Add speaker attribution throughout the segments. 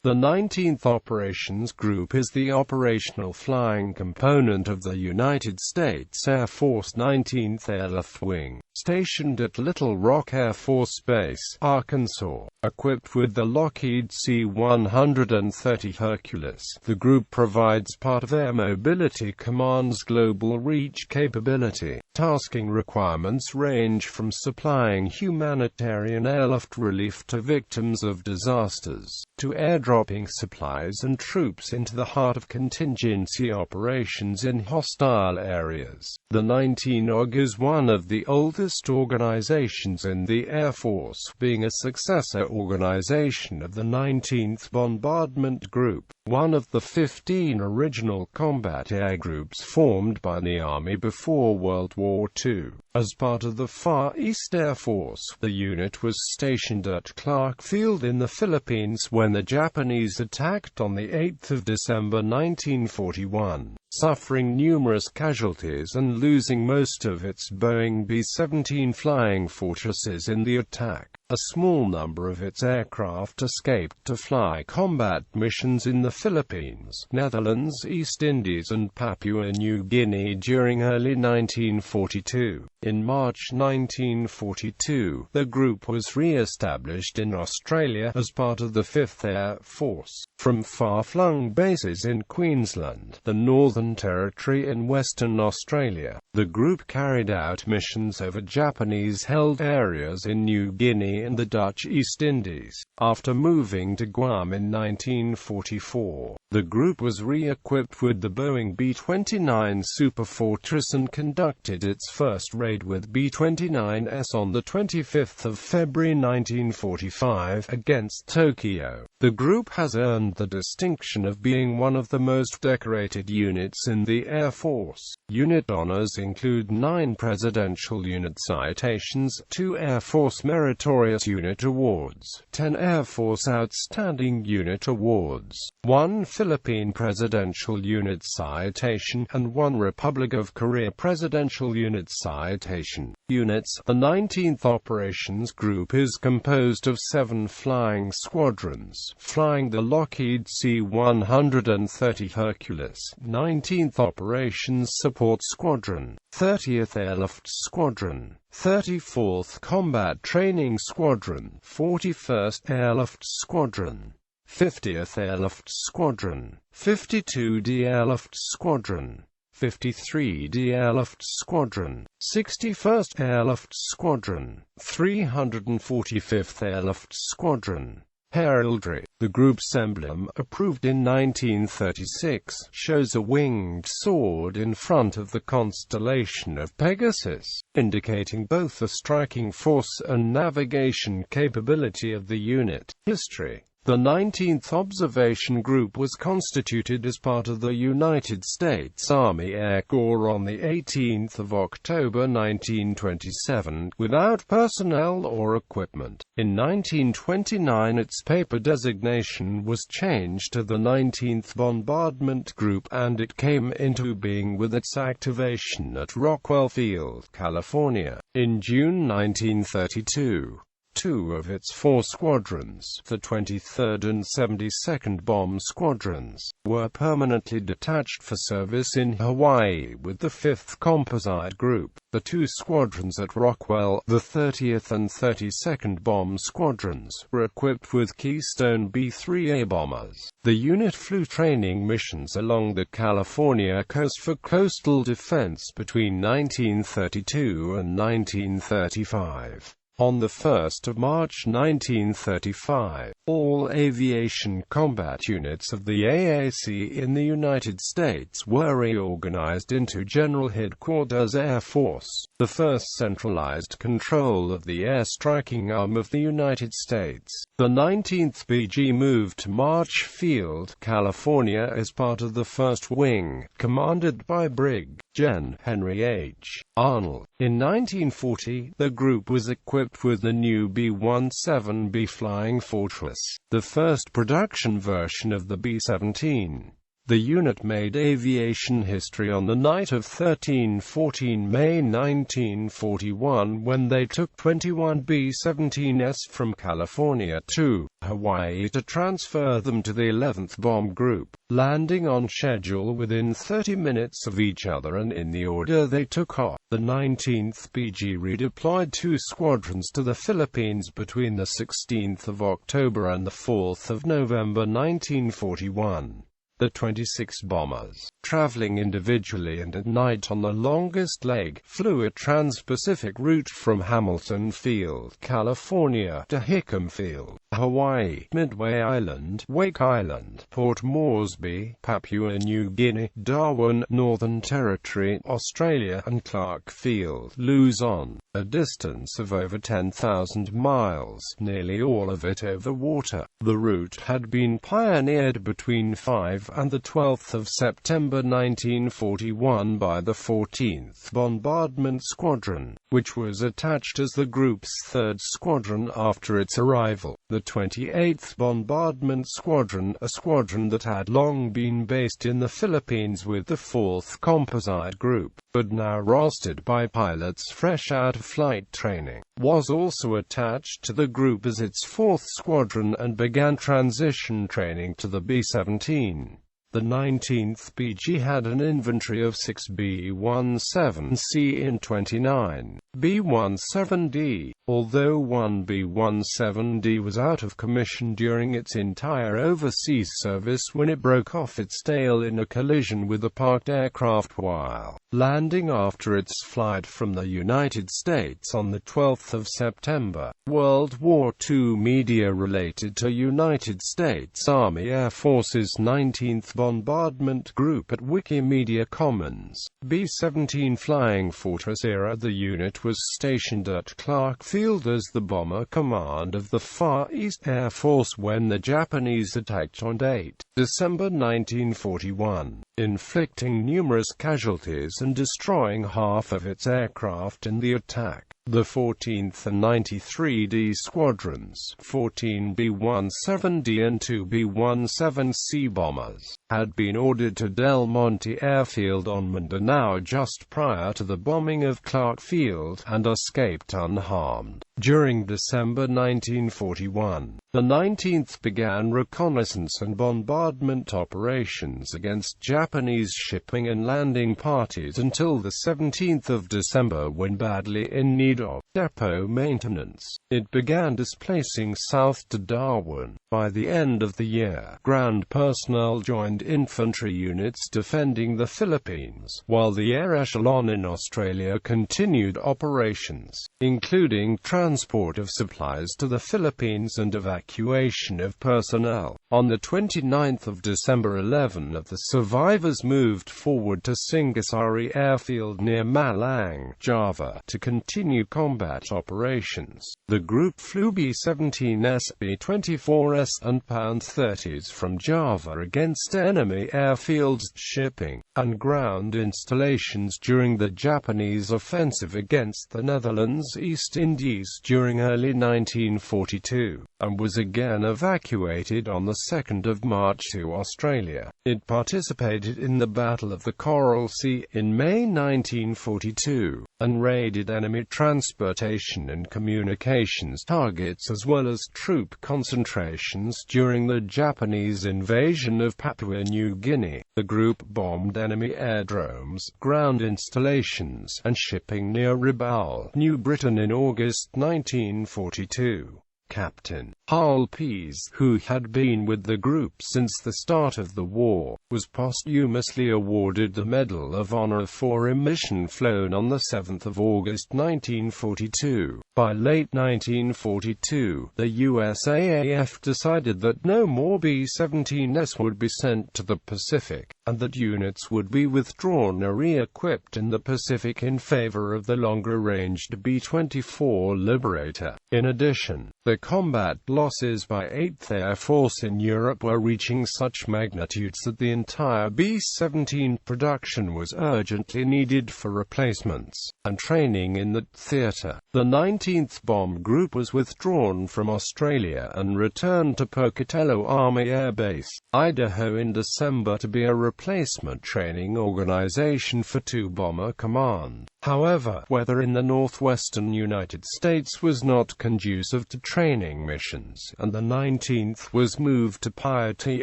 Speaker 1: The 19th Operations Group is the operational flying component of the United States Air Force 19th Airlift Wing, stationed at Little Rock Air Force Base, Arkansas. Equipped with the Lockheed C-130 Hercules, the group provides part of Air Mobility Command's global reach capability. Tasking requirements range from supplying humanitarian airlift relief to victims of disasters, to airdropping supplies and troops into the heart of contingency operations in hostile areas. The 19OG is one of the oldest organizations in the Air Force, being a successor organization of the 19th Bombardment Group, one of the 15 original combat air groups formed by the Army before World War II. As part of the Far East Air Force, the unit was stationed at Clark Field in the Philippines when the Japanese attacked on 8 December 1941, suffering numerous casualties and losing most of its Boeing B-29 Flying Fortresses in the attack. A small number of its aircraft escaped to fly combat missions in the Philippines, Netherlands, East Indies and Papua New Guinea during early 1942. In March 1942, the group was re-established in Australia as part of the 5th Air Force. From far-flung bases in Queensland, the Northern Territory and Western Australia, the group carried out missions over Japanese-held areas in New Guinea and the Dutch East Indies. After moving to Guam in 1944, the group was re-equipped with the Boeing B-29 Superfortress and conducted its first raid with B-29s on 25 February 1945 against Tokyo. The group has earned the distinction of being one of the most decorated units in the Air Force. Unit honors include 9 Presidential Unit Citations, 2 Air Force Meritorious Unit Awards, 10 Air Force Outstanding Unit Awards, 1 Philippine Presidential Unit Citation, and 1 Republic of Korea Presidential Unit Citation. Units. The 19th Operations Group is composed of 7 flying squadrons, flying the Lockheed C-130 Hercules, 19th Operations Support Squadron, 30th Airlift Squadron, 34th Combat Training Squadron, 41st Airlift Squadron, 50th Airlift Squadron, 52d Airlift Squadron, 53d Airlift Squadron, 61st Airlift Squadron, 345th Airlift Squadron. Heraldry. The group's emblem, approved in 1936, shows a winged sword in front of the constellation of Pegasus, indicating both the striking force and navigation capability of the unit. History. The 19th Observation Group was constituted as part of the United States Army Air Corps on 18 October 1927, without personnel or equipment. In 1929 its paper designation was changed to the 19th Bombardment Group and it came into being with its activation at Rockwell Field, California, in June 1932. 2 of its 4 squadrons, the 23rd and 72nd Bomb Squadrons, were permanently detached for service in Hawaii with the 5th Composite Group. The 2 squadrons at Rockwell, the 30th and 32nd Bomb Squadrons, were equipped with Keystone B-3A bombers. The unit flew training missions along the California coast for coastal defense between 1932 and 1935. On 1 March 1935, all aviation combat units of the AAC in the United States were reorganized into General Headquarters Air Force, the first centralized control of the air striking arm of the United States. The 19th BG moved to March Field, California as part of the 1st Wing, commanded by Brig. Gen. Henry H. Arnold. In 1940, the group was equipped with the new B-17B Flying Fortress, the first production version of the B-17. The unit made aviation history on the night of 13-14 May 1941 when they took 21 B-17s from California to Hawaii to transfer them to the 11th Bomb Group, landing on schedule within 30 minutes of each other and in the order they took off. The 19th BG redeployed 2 squadrons to the Philippines between the 16th of October and the 4th of November 1941. The 26 bombers, traveling individually and at night on the longest leg, flew a trans-Pacific route from Hamilton Field, California, to Hickam Field, Hawaii, Midway Island, Wake Island, Port Moresby, Papua New Guinea, Darwin, Northern Territory, Australia, and Clark Field, Luzon, a distance of over 10,000 miles, nearly all of it over water. The route had been pioneered between 5 and the 12th of September 1941 by the 14th Bombardment Squadron, which was attached as the group's 3rd squadron after its arrival. The 28th Bombardment Squadron, a squadron that had long been based in the Philippines with the 4th Composite Group, but now rostered by pilots fresh out of flight training, was also attached to the group as its 4th squadron and began transition training to the B-17. The 19th BG had an inventory of 6 B-17C and 29 B-17D, although 1 B-17D was out of commission during its entire overseas service when it broke off its tail in a collision with a parked aircraft while landing after its flight from the United States on the 12th of September. World War II media related to United States Army Air Force's 19th Bombardment Group at Wikimedia Commons. B-17 Flying Fortress Era. The unit was stationed at Clark Field as the bomber command of the Far East Air Force when the Japanese attacked on 8 December 1941, inflicting numerous casualties and destroying half of its aircraft in the attack. The 14th and 93D Squadrons, 14 B-17D and 2 B-17C bombers, had been ordered to Del Monte Airfield on Mindanao just prior to the bombing of Clark Field, and escaped unharmed. During December 1941, the 19th began reconnaissance and bombardment operations against Japanese shipping and landing parties until the 17th of December when badly in need of depot maintenance, it began displacing south to Darwin. By the end of the year, ground personnel joined infantry units defending the Philippines, while the air echelon in Australia continued operations, including transport of supplies to the Philippines and evacuation of personnel. On the 29th of December, 11 of the survivors moved forward to Singasari Airfield near Malang, Java, to continue combat operations. The group flew B-17s, B-24s, and Pound 30s from Java against enemy airfields, shipping, and ground installations during the Japanese offensive against the Netherlands East Indies during early 1942, and was again evacuated on the 2nd of March to Australia. It participated in the Battle of the Coral Sea in May 1942, and raided enemy transportation and communications targets as well as troop concentrations during the Japanese invasion of Papua New Guinea. The group bombed enemy airdromes, ground installations, and shipping near Rabaul, New Britain in August 1942. Captain Hull Pease, who had been with the group since the start of the war, was posthumously awarded the Medal of Honor for a mission flown on 7 August 1942. By late 1942, the USAAF decided that no more B-17s would be sent to the Pacific, and that units would be withdrawn or re-equipped in the Pacific in favor of the longer-ranged B-24 Liberator. In addition, the combat losses by 8th Air Force in Europe were reaching such magnitudes that the entire B-17 production was urgently needed for replacements and training in the theater. The 19th Bomb Group was withdrawn from Australia and returned to Pocatello Army Air Base, Idaho in December to be a replacement training organization for 2 Bomber Command. However, weather in the northwestern United States was not conducive to training missions, and the 19th was moved to Piety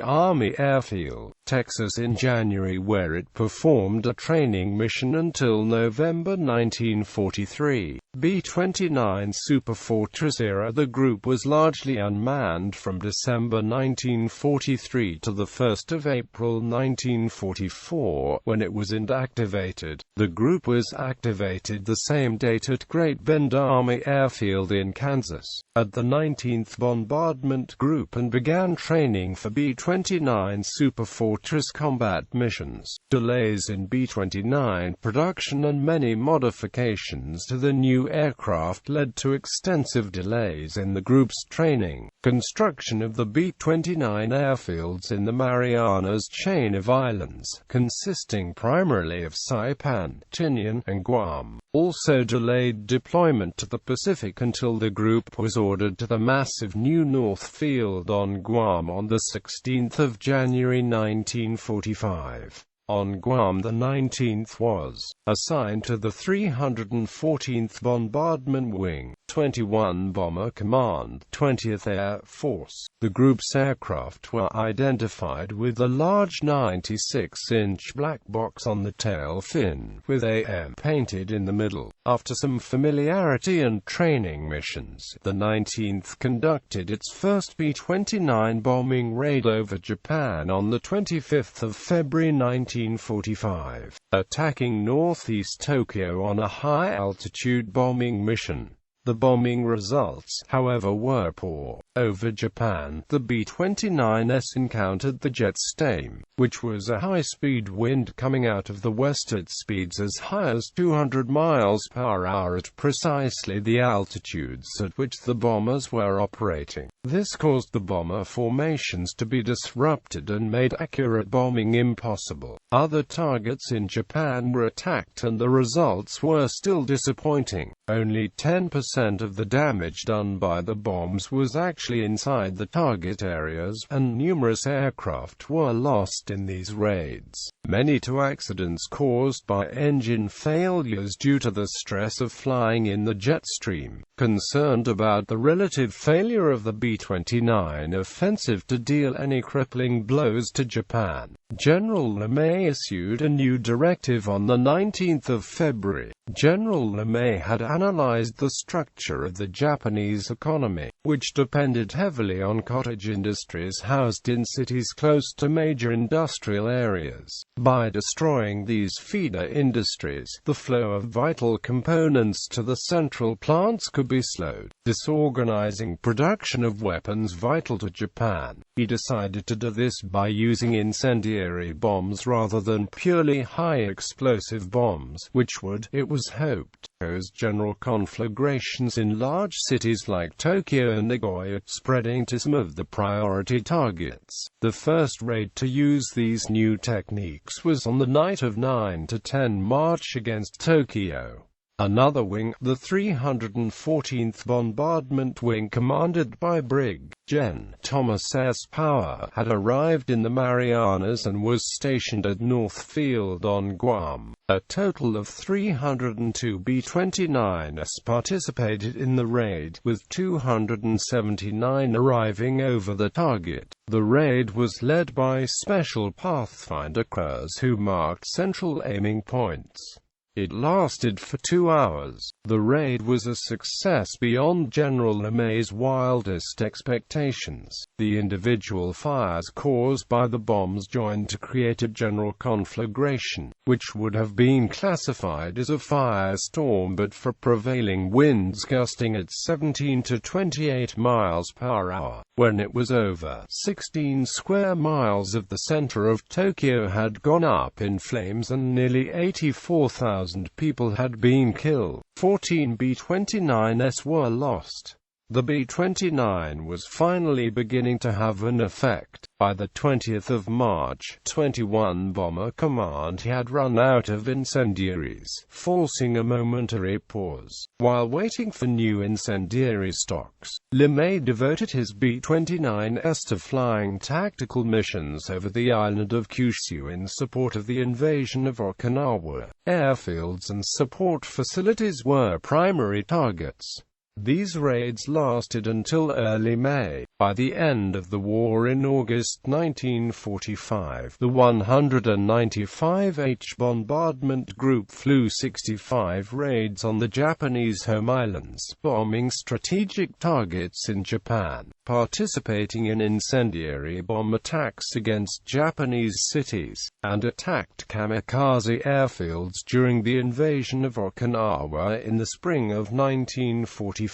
Speaker 1: Army Airfield, Texas in January, where it performed a training mission until November 1943. B-29 Superfortress Era. The group was largely unmanned from December 1943 to the 1st of April 1944, when it was inactivated. The group was activated the same date at Great Bend Army Airfield in Kansas, at the 19th Bombardment Group, and began training for B-29 Superfortress combat missions. Delays in B-29 production and many modifications to the new aircraft led to extensive delays in the group's training. Construction of the B-29 airfields in the Marianas chain of islands, consisting primarily of Saipan, Tinian, and Guam, also delayed deployment to the Pacific until the group was ordered to the massive new North Field on Guam on 16 January 1945. On Guam, the 19th was assigned to the 314th Bombardment Wing, 21 Bomber Command, 20th Air Force. The group's aircraft were identified with a large 96-inch black box on the tail fin, with AM painted in the middle. After some familiarity and training missions, the 19th conducted its first B-29 bombing raid over Japan on the 25th of February 1945, attacking northeast Tokyo on a high-altitude bombing mission. The bombing results, however, were poor. Over Japan, the B-29s encountered the jet stream, which was a high-speed wind coming out of the west at speeds as high as 200 miles per hour at precisely the altitudes at which the bombers were operating. This caused the bomber formations to be disrupted and made accurate bombing impossible. Other targets in Japan were attacked and the results were still disappointing. Only 10% of the damage done by the bombs was actually inside the target areas, and numerous aircraft were lost in these raids. Many to accidents caused by engine failures due to the stress of flying in the jet stream. Concerned about the relative failure of the B-29 offensive to deal any crippling blows to Japan, General LeMay issued a new directive on the 19th of February. General LeMay had analyzed the structure of the Japanese economy, which depended heavily on cottage industries housed in cities close to major industrial areas. By destroying these feeder industries, the flow of vital components to the central plants could be slowed, disorganizing production of weapons vital to Japan. He decided to do this by using incendiary bombs rather than purely high-explosive bombs, which would, it was hoped, cause general conflagrations in large cities like Tokyo and Nagoya, spreading to some of the priority targets. The first raid to use these new techniques was on the night of 9–10 March against Tokyo. Another wing, the 314th Bombardment Wing commanded by Brig. Gen. Thomas S. Power, had arrived in the Marianas and was stationed at North Field on Guam. A total of 302 B-29s participated in the raid, with 279 arriving over the target. The raid was led by Special Pathfinder crews who marked central aiming points. It lasted for 2 hours. The raid was a success beyond General LeMay's wildest expectations. The individual fires caused by the bombs joined to create a general conflagration, which would have been classified as a firestorm but for prevailing winds gusting at 17 to 28 miles per hour. When it was over, 16 square miles of the center of Tokyo had gone up in flames and nearly 84,000 people had been killed. 14 B-29s were lost. The B-29 was finally beginning to have an effect. By the 20th of March, 21 Bomber Command had run out of incendiaries, forcing a momentary pause. While waiting for new incendiary stocks, LeMay devoted his B-29s to flying tactical missions over the island of Kyushu in support of the invasion of Okinawa. Airfields and support facilities were primary targets. These raids lasted until early May. By the end of the war in August 1945, the 195th Bombardment Group flew 65 raids on the Japanese home islands, bombing strategic targets in Japan, participating in incendiary bomb attacks against Japanese cities, and attacked kamikaze airfields during the invasion of Okinawa in the spring of 1945.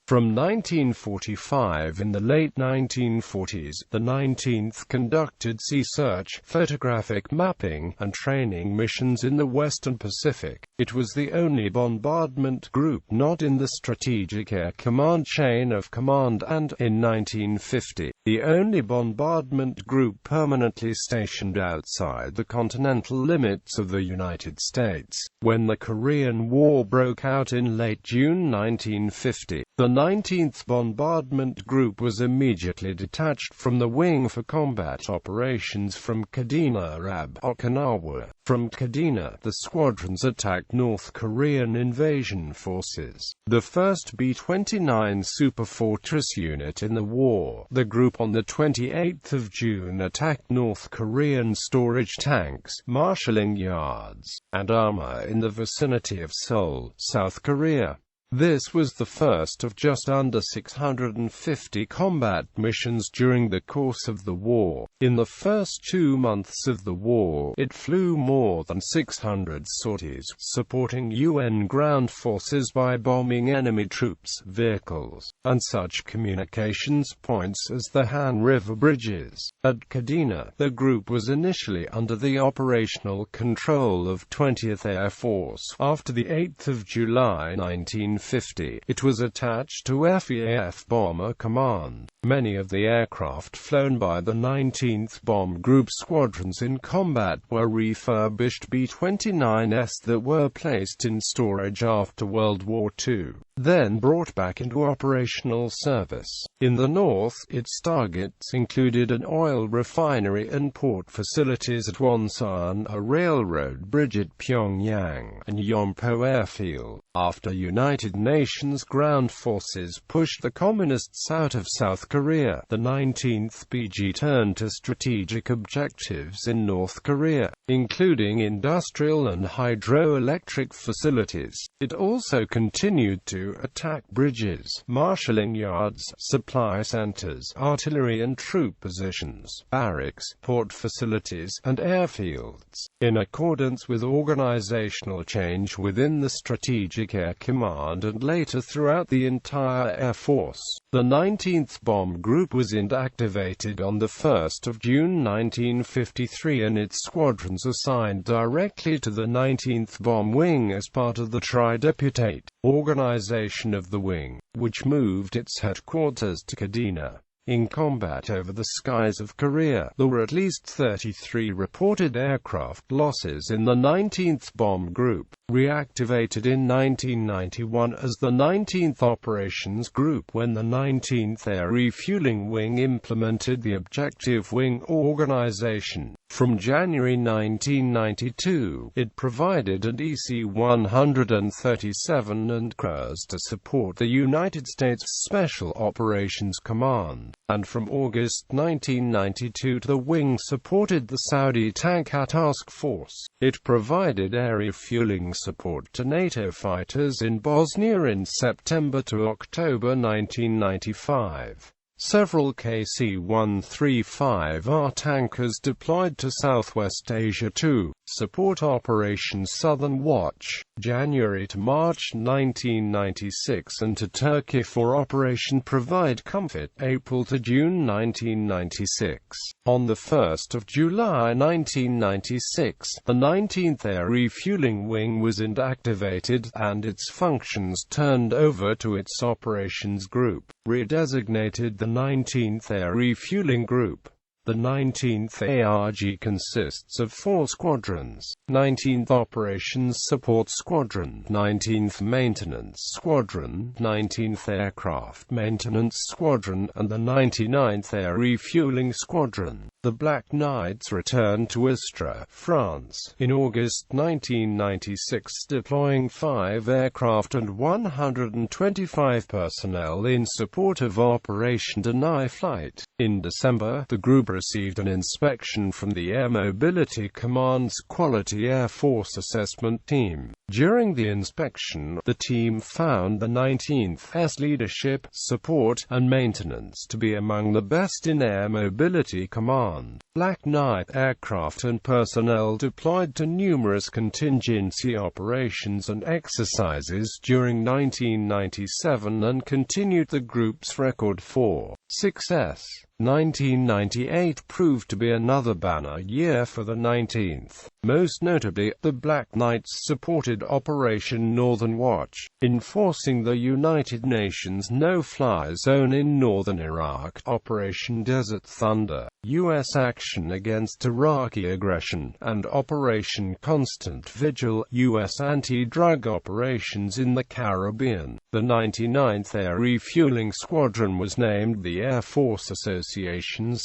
Speaker 1: From 1945 in the late 1940s, the 19th conducted sea search, photographic mapping, and training missions in the Western Pacific. It was the only bombardment group not in the Strategic Air Command chain of command and, in 1950, the only bombardment group permanently stationed outside the continental limits of the United States. When the Korean War broke out in late June 1950, the 19th Bombardment Group was immediately detached from the wing for combat operations from Kadena, Okinawa. From Kadena, the squadrons attacked North Korean invasion forces, the first B-29 Superfortress unit in the war. The group on the 28th of June attacked North Korean storage tanks, marshalling yards, and armor in the vicinity of Seoul, South Korea. This was the first of just under 650 combat missions during the course of the war. In the first 2 months of the war, it flew more than 600 sorties, supporting UN ground forces by bombing enemy troops, vehicles, and such communications points as the Han River bridges. At Kadena, the group was initially under the operational control of 20th Air Force. After the 8th of July 1950, it was attached to FEAF Bomber Command. Many of the aircraft flown by the 19th Bomb Group squadrons in combat were refurbished B-29s that were placed in storage after World War II, then brought back into operational service. In the north, its targets included an oil refinery and port facilities at Wonsan, a railroad bridge at Pyongyang, and Yompo Airfield. After United Nations ground forces pushed the Communists out of South Korea, the 19th BG turned to strategic objectives in North Korea, including industrial and hydroelectric facilities. It also continued to attack bridges, marshalling yards, supply centers, artillery and troop positions, barracks, port facilities, and airfields. In accordance with organizational change within the Strategic Air Command and later throughout the entire Air Force, the 19th Bomb Group was inactivated on the 1st of June 1953 and its squadrons assigned directly to the 19th Bomb Wing as part of the Tri-Deputate organization of the wing, which moved its headquarters to Kadena. In combat over the skies of Korea, there were at least 33 reported aircraft losses in the 19th Bomb Group, reactivated in 1991 as the 19th Operations Group when the 19th Air Refueling Wing implemented the Objective Wing organization. From January 1992, it provided an EC-137 and CRS to support the United States Special Operations Command, and from August 1992 the wing supported the Saudi Tanker Task Force. It provided air refueling support to NATO fighters in Bosnia in September to October 1995. Several KC-135R tankers deployed to Southwest Asia too. support Operation Southern Watch, January to March 1996, and to Turkey for Operation Provide Comfort, April to June 1996. On the 1st of July 1996, the 19th Air Refueling Wing was inactivated, and its functions turned over to its Operations Group, redesignated the 19th Air Refueling Group. The 19th ARG consists of 4 squadrons: 19th Operations Support Squadron, 19th Maintenance Squadron, 19th Aircraft Maintenance Squadron, and the 99th Air Refueling Squadron. The Black Knights returned to Istres, France, in August 1996, deploying 5 aircraft and 125 personnel in support of Operation Deny Flight. In December, the group received an inspection from the Air Mobility Command's Quality Air Force Assessment Team. During the inspection, the team found the 19th's leadership, support, and maintenance to be among the best in Air Mobility Command. Black Knight aircraft and personnel deployed to numerous contingency operations and exercises during 1997 and continued the group's record for success. 1998 proved to be another banner year for the 19th. Most notably, the Black Knights supported Operation Northern Watch, enforcing the United Nations no-fly zone in northern Iraq, Operation Desert Thunder, U.S. action against Iraqi aggression, and Operation Constant Vigil, U.S. anti-drug operations in the Caribbean. The 99th Air Refueling Squadron was named the Air Force Association's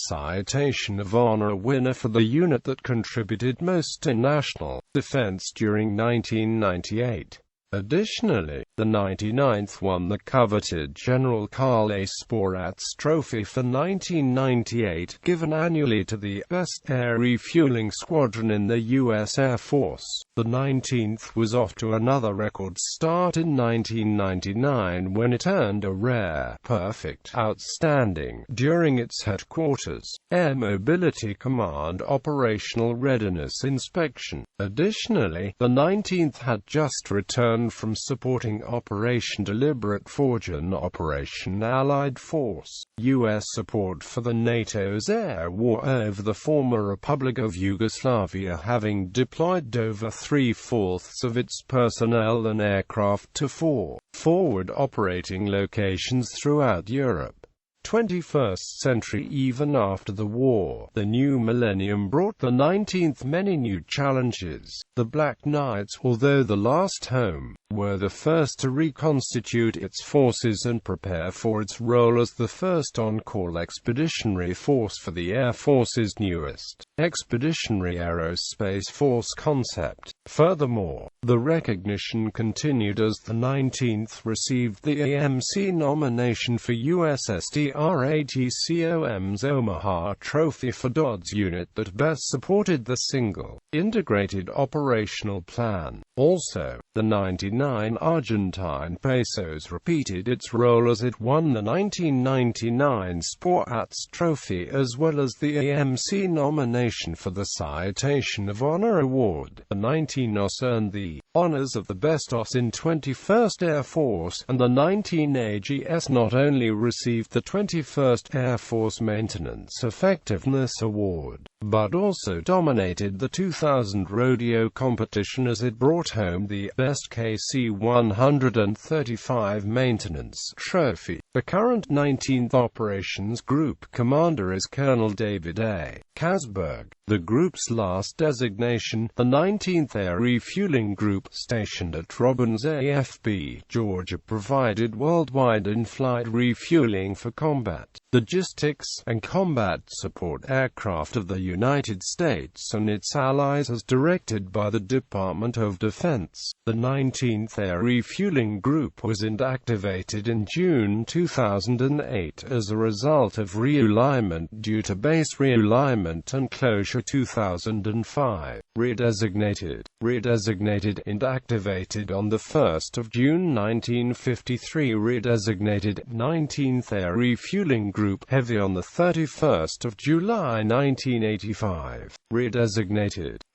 Speaker 1: Citation of Honor winner for the unit that contributed most to national defense during 1998. Additionally, the 99th won the coveted General Carl A. Sporats Trophy for 1998, given annually to the best air refueling squadron in the U.S. Air Force. The 19th was off to another record start in 1999 when it earned a rare, perfect, outstanding during its headquarters, Air Mobility Command Operational Readiness Inspection. Additionally, the 19th had just returned from supporting Operation Deliberate Fortune, Operation Allied Force, U.S. support for the NATO's air war over the former Republic of Yugoslavia, having deployed over 3/4 of its personnel and aircraft to 4 forward operating locations throughout Europe. 21st century. Even after the war, the new millennium brought the 19th many new challenges. The Black Knights, although the last home, were the first to reconstitute its forces and prepare for its role as the first on-call expeditionary force for the Air Force's newest Expeditionary Aerospace Force concept. Furthermore, the recognition continued as the 19th received the AMC nomination for USSD-RATCOM's Omaha Trophy for DoD's unit that best supported the single, integrated operational plan. Also, the 99 Argentine Pesos repeated its role as it won the 1999 Sporats Trophy as well as the AMC nomination for the Citation of Honor Award. The 19 OS earned the honors of the best OS in 21st Air Force, and the 19 AGS not only received the 21st Air Force Maintenance Effectiveness Award, but also dominated the 2000 rodeo competition as it brought home the Best KC-135 Maintenance Trophy. The current 19th Operations Group commander is Colonel David A. Kasberg. The group's last designation, the 19th Air Refueling Group, stationed at Robbins AFB, Georgia, provided worldwide in-flight refueling for combat, logistics, and combat support aircraft of the United States and its allies as directed by the Department of Defense. The 19th Air Refueling Group was inactivated in June 2008 as a result of realignment due to base realignment and closure. 2005. Redesignated, inactivated on the 1st of June 1953. Redesignated 19th Air Refueling Group, heavy on the 31st of July 1980. 1985.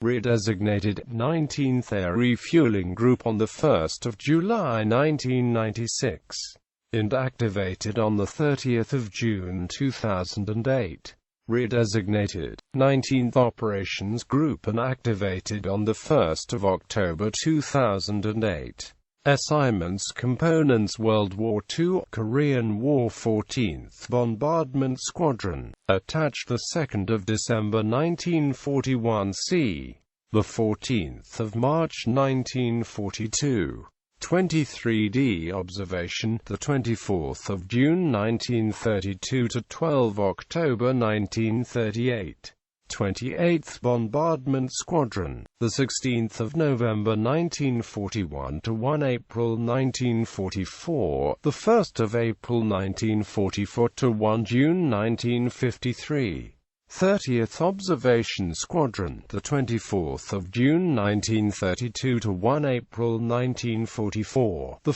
Speaker 1: Redesignated 19th Air Refueling Group on 1 July 1996. And activated on 30 June 2008. Redesignated 19th Operations Group and activated on 1 October 2008. Assignments Components World War II Korean War 14th Bombardment Squadron, attached 2 December 1941 c. 14 March 1942. 23D Observation, 24 June 1932 to 12 October 1938. 28th Bombardment Squadron, 16 November 1941 to 1 April 1944, 1 April 1944 to 1 June 1953. 30th Observation Squadron, 24 June 1932 to 1 April 1944, 1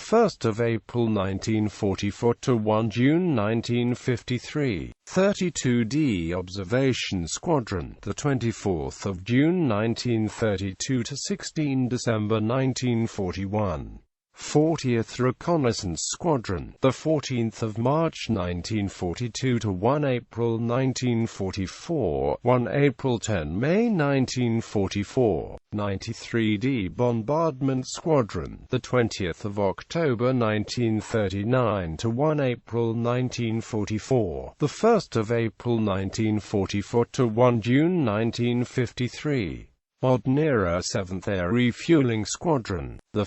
Speaker 1: April 1944 to 1 June 1953. 32D Observation Squadron, 24 June 1932 to 16 December 1941. 40th Reconnaissance Squadron, 14 March 1942 to 1 April 1944, 1 April 10 May 1944. 93D Bombardment Squadron, 20th October 1939 to 1 April 1944, 1 April 1944 to 1 June 1953. Modern Era 7th Air Refueling Squadron, 1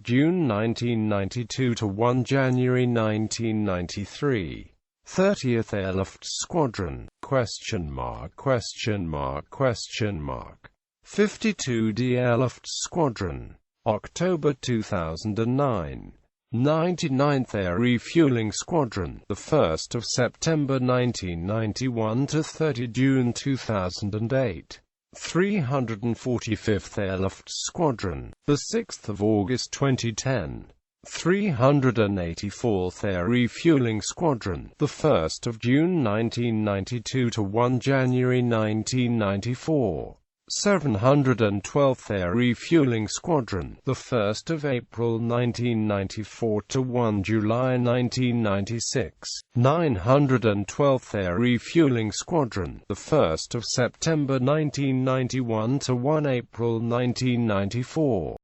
Speaker 1: June 1992 to 1 January 1993. 30th Airlift Squadron, 52D Airlift Squadron, October 2009. 99th Air Refueling Squadron, 1 September 1991 to 30 June 2008. 345th Airlift Squadron, 6 August 2010. 384th Air Refueling Squadron, 1 June 1992 to 1 January 1994. 712th Air Refueling Squadron, 1 April 1994 to 1 July 1996. 912th Air Refueling Squadron, 1 September 1991 to 1 April 1994.